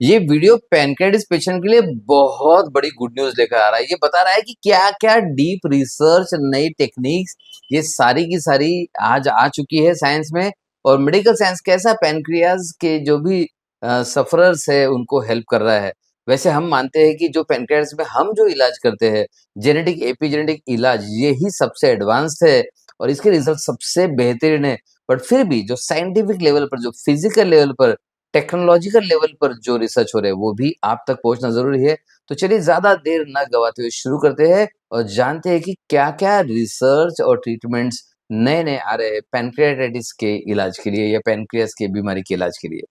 ये video पैनक्रेटिस patient के लिए बहुत बड़ी गुड न्यूज लेकर आ रहा है। ये बता रहा है कि क्या क्या डीप रिसर्च, नई टेक्निक्स, ये सारी की सारी आज आ चुकी है साइंस में। और मेडिकल साइंस कैसा पैनक्रियाज के जो भी सफरर्स है उनको हेल्प कर रहा है। वैसे हम मानते हैं कि जो पैनक्रियाज में हम जो इलाज करते हैं, जेनेटिक एपिजेनेटिक इलाज, ये ही सबसे एडवांस्ड है और इसके रिजल्ट सबसे बेहतरीन है। बट फिर भी जो साइंटिफिक लेवल पर, जो फिजिकल लेवल पर, टेक्नोलॉजिकल लेवल पर जो रिसर्च हो रहे हैं वो भी आप तक पहुंचना जरूरी है। तो चलिए ज्यादा देर ना गवाते हुए शुरू करते हैं और जानते हैं कि क्या क्या रिसर्च और ट्रीटमेंट्स नए नए आ रहे हैं पैनक्रियाटाइटिस के इलाज के लिए या पैनक्रियास की बीमारी के इलाज के लिए।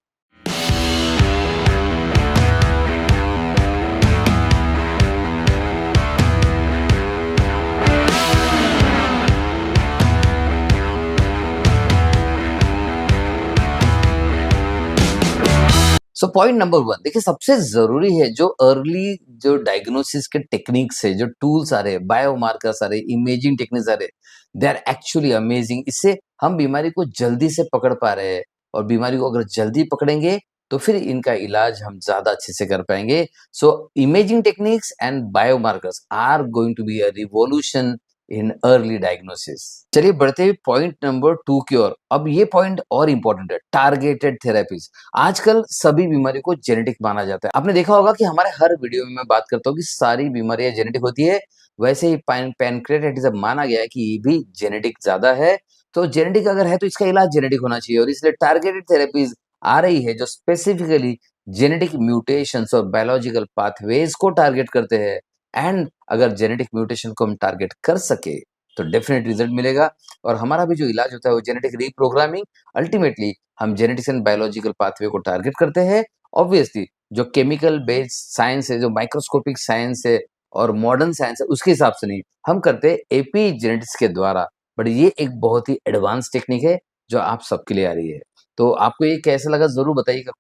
सो पॉइंट नंबर वन, देखिए सबसे जरूरी है जो अर्ली जो डायग्नोसिस के टेक्निक्स है, जो टूल्स आ रहे हैं, बायोमार्कर्स आ रहे हैं, इमेजिंग टेक्निक्स आ रहे हैं, दे आर एक्चुअली अमेजिंग। इससे हम बीमारी को जल्दी से पकड़ पा रहे हैं और बीमारी को अगर जल्दी पकड़ेंगे तो फिर इनका इलाज हम ज्यादा अच्छे से कर पाएंगे। So imaging techniques and biomarkers are going to be a revolution in early diagnosis. चलिए बढ़ते हुए पॉइंट नंबर टू की ओर। अब ये पॉइंट और इंपॉर्टेंट है, टारगेटेड थेरेपीज। आजकल सभी बीमारी को जेनेटिक माना जाता है। आपने देखा होगा कि हमारे हर वीडियो में मैं बात करता हूँ कि सारी बीमारियां जेनेटिक होती है। वैसे ही पैनक्रियाटाइटिस अब माना गया है कि ये भी जेनेटिक ज्यादा है। तो जेनेटिक अगर है तो इसका इलाज जेनेटिक होना चाहिए और इसलिए टारगेटेड थेरेपीज आ रही है जो स्पेसिफिकली जेनेटिक म्यूटेशंस और बायोलॉजिकल पाथवेज को टारगेट करते हैं। एंड अगर जेनेटिक म्यूटेशन को हम टारगेट कर सके तो डेफिनेट रिजल्ट मिलेगा। और हमारा भी जो इलाज होता है वो जेनेटिक रीप्रोग्रामिंग, अल्टीमेटली हम जेनेटिक्स एंड बायोलॉजिकल पाथवे को टारगेट करते हैं। ऑब्वियसली जो केमिकल बेस्ड साइंस है, जो माइक्रोस्कोपिक साइंस है और मॉडर्न साइंस है, उसके हिसाब से नहीं, हम करते हैं एपी जेनेटिक्स के द्वारा। बट ये एक बहुत ही एडवांस टेक्निक है जो आप सबके लिए आ रही है। तो आपको ये कैसा लगा जरूर बताइएगा।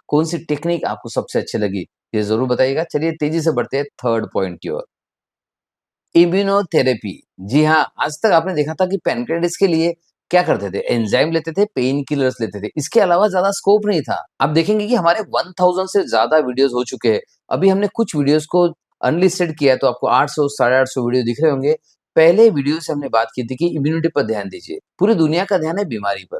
कौन सी टेक्निक आपको सबसे अच्छी लगी ये जरूर बताइएगा। चलिए तेजी से बढ़ते हैं थर्ड पॉइंट की ओर, इम्यूनोथेरेपी। जी हाँ, आज तक आपने देखा था कि पैनक्रेटिस के लिए क्या करते थे, एंजाइम लेते थे, पेन किलर्स लेते थे, इसके अलावा ज्यादा स्कोप नहीं था। आप देखेंगे कि हमारे 1000 से ज्यादा वीडियोस हो चुके हैं। अभी हमने कुछ वीडियोस को अनलिस्टेड किया है तो आपको 800 850 वीडियो दिख रहे होंगे। पहले वीडियो से हमने बात की थी कि इम्यूनिटी पर ध्यान दीजिए। पूरी दुनिया का ध्यान है बीमारी पर।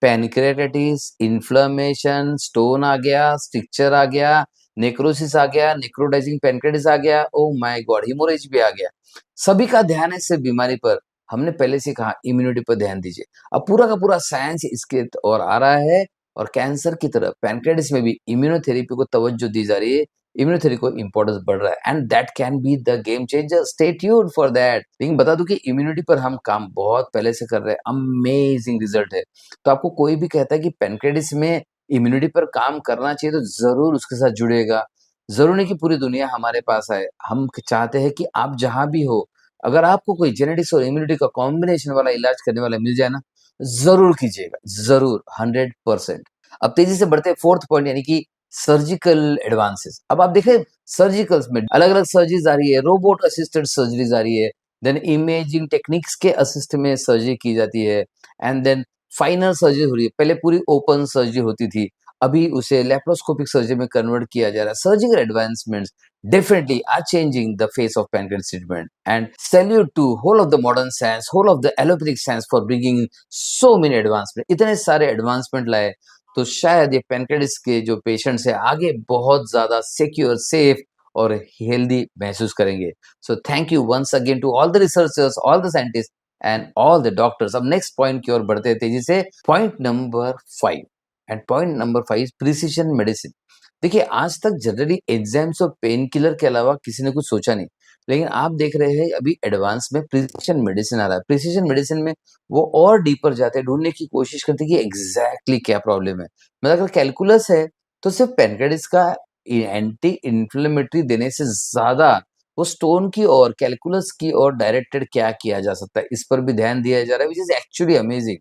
पैनक्रेटाइटिस, इन्फ्लेमेशन, स्टोन आ गया, स्ट्रिक्चर आ गया, नेक्रोसिस आ गया, नेक्रोटाइजिंग पैनक्रेटिस आ गया, ओ माय गॉड हेमोरेज भी आ गया। सभी का ध्यान है सिर्फ बीमारी पर। हमने पहले से कहा इम्यूनिटी पर ध्यान दीजिए। अब पूरा का पूरा साइंस इसके और आ रहा है और कैंसर की तरह पैनक्रेटिस में भी इम्यूनोथेरेपी को तवज्जो दी जा रही है। इम्यूनोथेरेपी को इंपॉर्टेंस बढ़ रहा है and that can be the game changer. Stay tuned for that. लेकिन बता दूं कि इम्यूनिटी पर हम काम बहुत पहले से कर रहे हैं। अमेजिंग रिजल्ट है। तो आपको कोई भी कहता है कि पैनक्रेटिस में इम्यूनिटी पर काम करना चाहिए तो जरूर उसके साथ जुड़ेगा। जरूर नहीं कि पूरी दुनिया हमारे पास आए। हम चाहते हैं कि आप जहां भी हो, अगर आपको कोई जेनेटिक्स और इम्यूनिटी का कॉम्बिनेशन वाला इलाज करने वाला मिल जाए ना, जरूर कीजिएगा, जरूर 100%। अब तेजी से बढ़ते फोर्थ पॉइंट यानी कि सर्जिकल एडवांसेस। अब आप देखें सर्जिकल्स में अलग अलग सर्जरीज आ रही है, रोबोट असिस्टेड सर्जरीज आ रही है, देन इमेजिंग टेक्निक्स के असिस्ट में सर्जरी की जाती है एंड देन फाइनल सर्जरी हो रही है। पहले पूरी ओपन सर्जरी होती थी, अभी उसे लेप्रोस्कोपिक सर्जरी में कन्वर्ट किया जा रहा है। Surgical advancements definitely are changing the face of pancreatic treatment and salute to whole of the modern science, whole of the allopathic science for bringing so many advancement। इतने सारे advancement लाए तो शायद ये पैनक्रेटिस के जो पेशेंट्स है आगे बहुत ज्यादा सिक्योर, सेफ और हेल्दी महसूस करेंगे। So thank you once again to all the researchers, all the scientist and all the doctors. अब नेक्स्ट पॉइंट की ओर बढ़ते हैं तेजी से, point number 5। And point number 5, precision medicine. देखिए आज तक जनरली एग्जाम्स और पेन किलर के अलावा किसी ने कुछ सोचा नहीं, लेकिन आप देख रहे हैं अभी एडवांस में प्रिसिशन मेडिसिन आ रहा है। प्रिसिशन मेडिसिन में वो और डीपर जाते हैं, ढूंढने की कोशिश करते हैं कि एग्जैक्टली क्या प्रॉब्लम है। मतलब अगर कैलकुलस है तो सिर्फ पैनक्रेटिस का एंटी इन्फ्लेमेटरी देने से ज्यादा वो स्टोन की और कैलकुलस की और डायरेक्टेड क्या किया जा सकता है इस पर भी ध्यान दिया जा रहा है, which is actually amazing.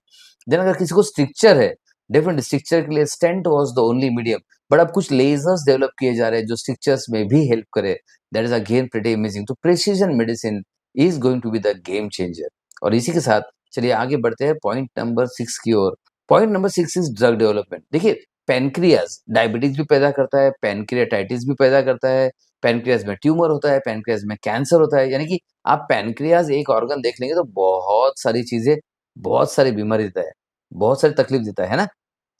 Then अगर किसी को स्ट्रिक्चर है, डिफरेंट स्ट्रिक्चर के लिए stent was the only medium, but अब कुछ लेजर्स डेवलप किए जा रहे हैं जो स्ट्रिक्चर्स में भी हेल्प करे। That is again pretty amazing. तो precision medicine is going to be the game changer. और इसी के साथ चलिए आगे बढ़ते हैं पॉइंट नंबर 6 की ओर। Point number 6 is drug development. देखिए पैनक्रियाज डायबिटीज भी पैदा करता है, पैनक्रियाटाइटिस भी पैदा करता है, पैनक्रियाज में ट्यूमर होता है, पैनक्रियाज में कैंसर होता है। यानी कि आप पैनक्रियाज एक ऑर्गन देख लेंगे तो बहुत सारी चीजें, बहुत सारी बीमारी देता है, बहुत सारी तकलीफ देता है ना।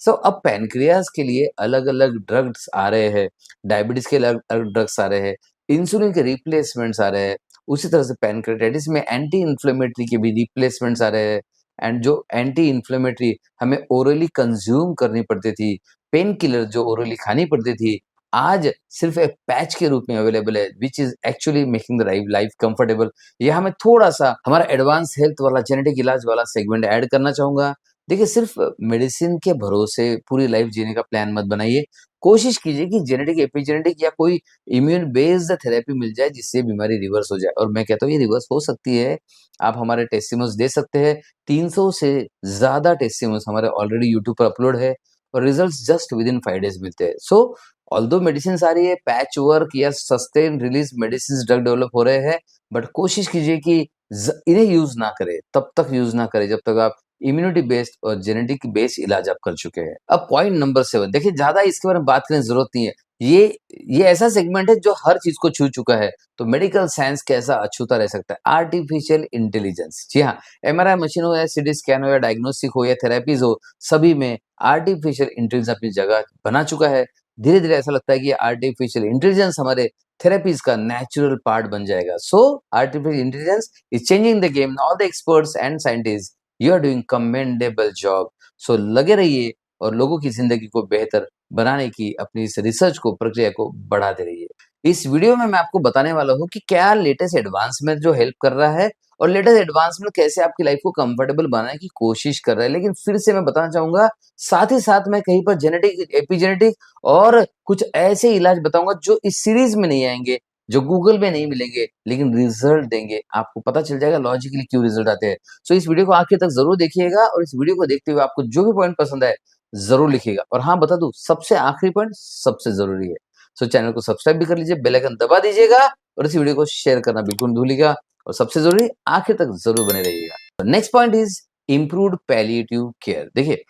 सो अब पैनक्रियाज के लिए अलग अलग ड्रग्स आ रहे हैं, डायबिटीज के अलग अलग ड्रग्स आ रहे हैं, इंसुलिन के रिप्लेसमेंट्स आ रहे हैं, उसी तरह से पैनक्रियाटाइटिस में एंटी इन्फ्लेमेटरी के भी रिप्लेसमेंट्स आ रहे हैं। एंड जो एंटी इन्फ्लेमेटरी हमें ओरली कंज्यूम करनी पड़ती थी, पेन किलर जो ओरली खानी पड़ती थी, आज सिर्फ एक पैच के रूप में अवेलेबल है, which is actually making the life comfortable. यहाँ मैं थोड़ा सा हमारा एडवांस हेल्थ वाला जेनेटिक इलाज वाला सेगमेंट ऐड करना चाहूंगा। देखिए, सिर्फ मेडिसिन के भरोसे पूरी लाइफ जीने का प्लान मत बनाइए। कोशिश कीजिए कि जेनेटिक, एपिजेनेटिक या कोई इम्यून बेस्ड थेरेपी मिल जाए जिससे बीमारी रिवर्स हो जाए। और मैं कहता हूँ ये रिवर्स हो सकती है। आप हमारे टेस्टिमोनियल्स दे सकते हैं। 300 से ज्यादा टेस्टिमोनियल्स हमारे ऑलरेडी यूट्यूब पर अपलोड है और results just with in 5 days मिलते हैं। सो ऑल्दो मेडिसिन आ रही है, पैच वर्क या sustain release medicine drug develop हो रहे हैं, बट कोशिश कीजिए कि इन्हें यूज ना करें, तब तक यूज ना करें जब तक आप इम्यूनिटी बेस्ड और जेनेटिक बेस्ड इलाज आप कर चुके हैं। अब पॉइंट नंबर 7, देखिए ज्यादा इसके बारे में बात करने की जरूरत नहीं है। ये ऐसा सेगमेंट है जो हर चीज को छू चुका है। तो मेडिकल साइंस कैसा अछूता रह सकता है? Artificial intelligence. जी हाँ, एमआरआई मशीन हो या सीटी स्कैन हो या डायग्नोस्टिक हो या थेरेपीज हो, सभी में आर्टिफिशियल इंटेलिजेंस अपनी जगह बना चुका है। धीरे धीरे ऐसा लगता है कि आर्टिफिशियल इंटेलिजेंस हमारे थेरेपीज का नेचुरल पार्ट बन जाएगा। So artificial intelligence is changing the game. All the experts and scientist, you are doing commendable job. So लगे रहिए और लोगों की जिंदगी को बेहतर बनाने की अपनी इस रिसर्च को, प्रक्रिया को बढ़ाते रहिए। इस वीडियो में मैं आपको बताने वाला हूँ कि क्या लेटेस्ट एडवांसमेंट जो हेल्प कर रहा है और लेटेस्ट एडवांसमेंट कैसे आपकी लाइफ को कंफर्टेबल बनाने की कोशिश कर रहा है। लेकिन फिर से मैं बताना चाहूंगा, साथ ही साथ मैं कहीं पर जेनेटिक, एपिजेनेटिक और कुछ ऐसे इलाज बताऊंगा जो इस सीरीज में नहीं आएंगे, जो गूगल में नहीं मिलेंगे, लेकिन रिजल्ट देंगे। आपको पता चल जाएगा लॉजिकली क्यों रिजल्ट आते हैं। सो इस वीडियो को आखिर तक जरूर देखिएगा और इस वीडियो को देखते हुए आपको जो भी पॉइंट पसंद आए जरूर लिखिएगा। और हाँ, बता दूं, सबसे आखिरी पॉइंट सबसे जरूरी है। सो चैनल को सब्सक्राइब भी कर लीजिए, बेल आइकन दबा दीजिएगा और इस वीडियो को शेयर करना बिल्कुल नहीं भूलिएगा। और सबसे जरूरी, आखिर तक जरूर बने रहिएगा। Next point is improved palliative care. देखिए,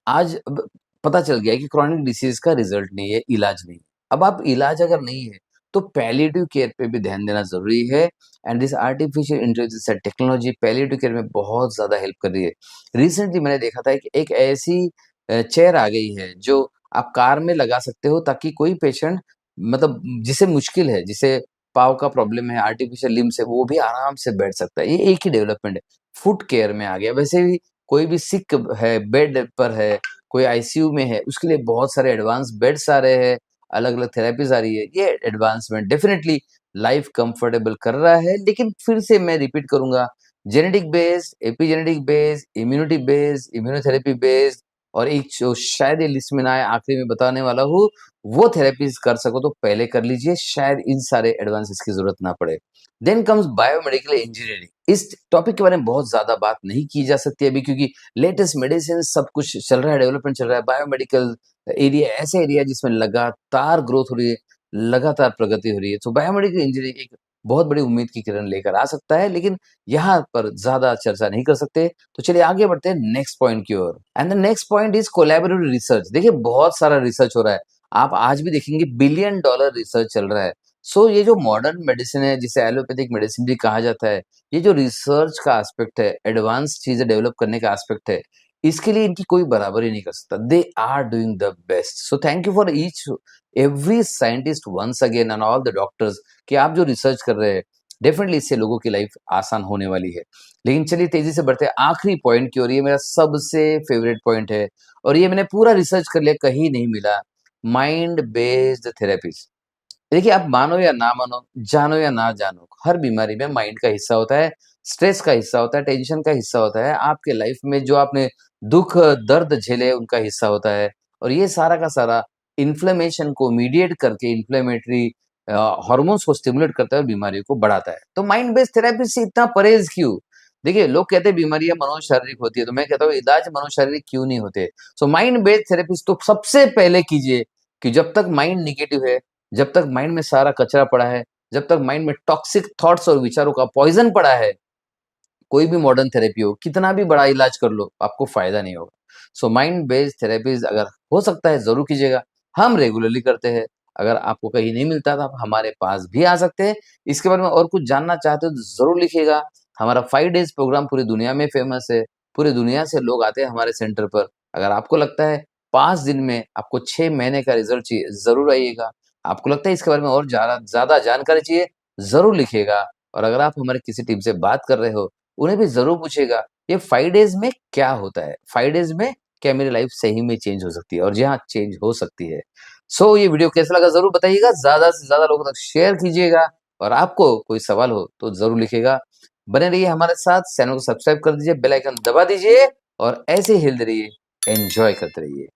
आज अब पता चल गया है कि क्रॉनिक डिसीज का रिजल्ट नहीं है, इलाज नहीं है। अब आप इलाज अगर नहीं है तो पैलिएटिव केयर पे भी ध्यान देना जरूरी है। And this artificial intelligence and technology palliative care में बहुत ज्यादा हेल्प कर रही है। रिसेंटली मैंने देखा था कि एक ऐसी चेयर आ गई है जो आप कार में लगा सकते हो, ताकि कोई पेशेंट, मतलब जिसे मुश्किल है, जिसे पाँव का प्रॉब्लम है, आर्टिफिशियल लिम्स है, वो भी आराम से बैठ सकता है। ये एक ही डेवलपमेंट है, फुट केयर में आ गया। वैसे भी कोई भी सिक है, बेड पर है, कोई आईसीयू में है, उसके लिए बहुत सारे एडवांस बेड्स आ रहे हैं, अलग अलग थेरेपीज आ रही है। ये एडवांसमेंट डेफिनेटली लाइफ कंफर्टेबल कर रहा है। लेकिन फिर से मैं रिपीट करूंगा, genetic based, epigenetic based, immunity based, immunotherapy based, और एक जो शायद ये लिस्ट में ना आए, आखिरी में बताने वाला हूँ, वो थेरेपीज कर सको तो पहले कर लीजिए, शायद इन सारे एडवांसेस की जरूरत ना पड़े। Then comes biomedical engineering. इस टॉपिक के बारे में बहुत ज्यादा बात नहीं की जा सकती अभी, क्योंकि लेटेस्ट मेडिसिन सब कुछ चल रहा है, डेवलपमेंट चल रहा है। बायोमेडिकल एरिया ऐसा एरिया जिसमें लगातार ग्रोथ हो रही है, लगातार प्रगति हो रही है। तो बायोमेडिकल इंजीनियरिंग एक बहुत बड़ी उम्मीद की किरण लेकर आ सकता है, लेकिन यहाँ पर ज्यादा चर्चा नहीं कर सकते। तो चलिए आगे बढ़ते हैं नेक्स्ट पॉइंट की ओर। And the next point is collaborative research. देखिए, बहुत सारा रिसर्च हो रहा है। आप आज भी देखेंगे $1 बिलियन रिसर्च चल रहा है। सो ये जो मॉडर्न मेडिसिन है, जिसे एलोपैथिक मेडिसिन भी कहा जाता है, ये जो रिसर्च का एस्पेक्ट है, एडवांस चीजें डेवलप करने का एस्पेक्ट है, इसके लिए इनकी कोई बराबरी नहीं कर सकता। They are doing the best. So thank you for each every scientist once again and all the doctors, कि आप जो रिसर्च कर रहे हैं, डेफिनेटली इससे लोगों की लाइफ आसान होने वाली है। लेकिन चलिए तेजी से बढ़ते हैं आखिरी पॉइंट की ओर। ये मेरा सबसे फेवरेट पॉइंट है और ये मैंने पूरा रिसर्च कर लिया, कहीं नहीं मिला। Mind based therapies. देखिए, आप मानो या ना मानो, जानो या ना जानो, हर बीमारी में माइंड का हिस्सा होता है, स्ट्रेस का हिस्सा होता है, टेंशन का हिस्सा होता है। आपके लाइफ में जो आपने दुख, दर्द झेले, उनका हिस्सा होता है। और ये सारा का सारा इन्फ्लेमेशन को मीडिएट करके इन्फ्लेमेटरी हार्मोन्स को स्टिमुलेट करता है और बीमारियों को बढ़ाता है। तो माइंड बेस्ड थेरेपी से इतना परहेज क्यों? देखिए, लोग कहते हैं बीमारियां मनोशारीरिक होती है, तो मैं कहता हूँ इलाज मनोशारीरिक क्यों नहीं होते। सो माइंड बेस्ड थेरेपीज तो सबसे पहले कीजिए कि जब तक माइंड निगेटिव है, जब तक माइंड में सारा कचरा पड़ा है, जब तक माइंड में टॉक्सिक थॉट्स और विचारों का पॉइजन पड़ा है, कोई भी मॉडर्न थेरेपी हो, कितना भी बड़ा इलाज कर लो, आपको फायदा नहीं होगा। सो माइंड बेस्ड थेरेपीज अगर हो सकता है ज़रूर कीजिएगा। हम रेगुलरली करते हैं। अगर आपको कहीं नहीं मिलता तो आप हमारे पास भी आ सकते हैं। इसके बारे में और कुछ जानना चाहते हो तो ज़रूर लिखिएगा। हमारा 5 डेज़ प्रोग्राम पूरी दुनिया में फ़ेमस है। पूरी दुनिया से लोग आते हैं हमारे सेंटर पर। अगर आपको लगता है 5 दिन में आपको 6 महीने का रिज़ल्ट चाहिए, ज़रूर आइएगा। आपको लगता है इसके बारे में और ज़्यादा जानकारी चाहिए, ज़रूर लिखिएगा। और अगर आप हमारे किसी टीम से बात कर रहे हो, उन्हें भी ज़रूर पूछिएगा, ये 5 डेज़ में क्या होता है? 5 डेज़ में क्या मेरी लाइफ़ सही में चेंज हो सकती है? और जी हाँ, चेंज हो सकती है। सो ये वीडियो कैसा लगा ज़रूर बताइएगा, ज़्यादा से ज़्यादा लोगों तक शेयर कीजिएगा और आपको कोई सवाल हो तो ज़रूर लिखिएगा। बने रहिए हमारे साथ, चैनल को सब्सक्राइब कर दीजिए, बेल आइकन दबा दीजिए और ऐसे ही हिलते रहिए, एन्जॉय करते रहिए।